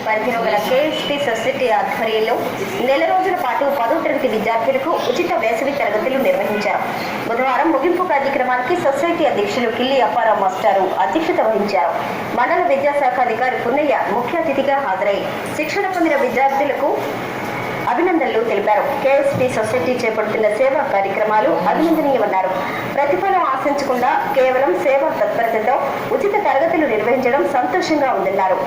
పరిధిలో గల KSP society ఆధ్వర్యంలో నెల రోజుల పాటు 10వ తరగతి విద్యార్థులకు ఉచిత వేసవి తరగతులు నిర్వహించారు. బుధవారం ముగింపు కార్యక్రమానికి సొసైటీ అధ్యక్షులు కిల్లి అప్పారావు మాస్టారు అధ్యక్షత వహించారు. మండల విద్యాశాఖ అధికారి పున్నయ్య ముఖ్య అతిథిగా హాజరై శిక్షణ పొందిన విద్యార్థులకు అభినందనలు తెలిపారు. కేఎస్పీ సొసైటీ చేపడుతున్న సేవా కార్యక్రమాలు అభినందనీయమన్నారు. ప్రతిఫలం ఆశించకుండా కేవలం సేవా తత్పరతతో ఉచిత తరగతులు నిర్వహించడం సంతోషంగా ఉందన్నారు.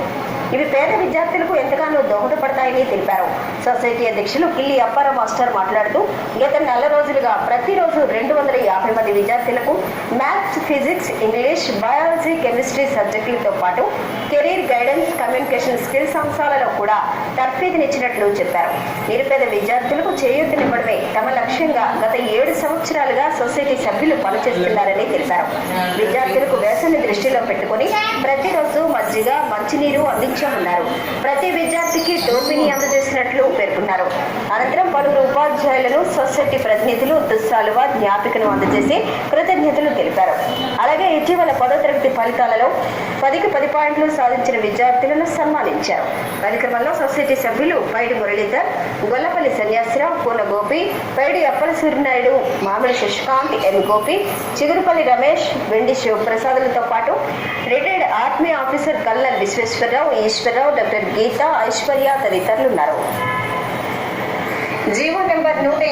ఇవి పేద విద్యార్థులకు ఎంతగానో దోహదపడతాయని తెలిపారు. సొసైటీ అధ్యక్షులు కిల్లి అప్పారావు మాస్టర్ మాట్లాడుతూ గత నెల రోజులుగా ప్రతిరోజు 250 మంది విద్యార్థులకు maths, physics, English, biology, chemistry సబ్జెక్టులతో పాటు కెరీర్ గైడెన్స్, కమ్యూనికేషన్ స్కిల్స్ అంశాలలో కూడా తర్ఫీదునిచ్చినట్లు చెప్పారు. నిరుపేద విద్యార్థులకు చేయూతనివ్వడమే తమ లక్ష్యంగా గత 7 సంవత్సరాలుగా సొసైటీ సభ్యులు పనిచేస్తున్నారని తెలిపారు. విద్యార్థులకు వేసవిని దృష్టిలో పెట్టుకుని ప్రతిరోజు మజ్జిగ, మంచినీరు అందించామన్నారు. ప్రతి విద్యార్థికి టోపీని అందజేసినట్లు పేర్కొన్నారు. అనంతరం పలువురు ఉపాధ్యాయులను సొసైటీ ప్రతినిధులు దుస్సాలువ, జ్ఞాపికను అందజేసి కృతజ్ఞతలు తెలిపారు. అలాగే ఇటీవల 10వ తరగతి ఫలితాలలో 10కి 10 పాయింట్లు సాధించిన విద్యార్థులను సన్మానించారు. కార్యక్రమంలో సొసైటీ సభ్యులు పైడి మురళీధర్, గొల్లపల్లి సన్యాసిరావు, పూల గోపి, పైడి అప్పల సూర్యనాయుడు, మామిడి శశికాంత్, ఎం గోపి, చిగురుపల్లి రమేష్, వెండి శివప్రసాదులతో పాటు retired army officer colonel Visweswararao, Eswararao, doctor Geetha, Aishwarya తదితరులున్నారు. GO number 150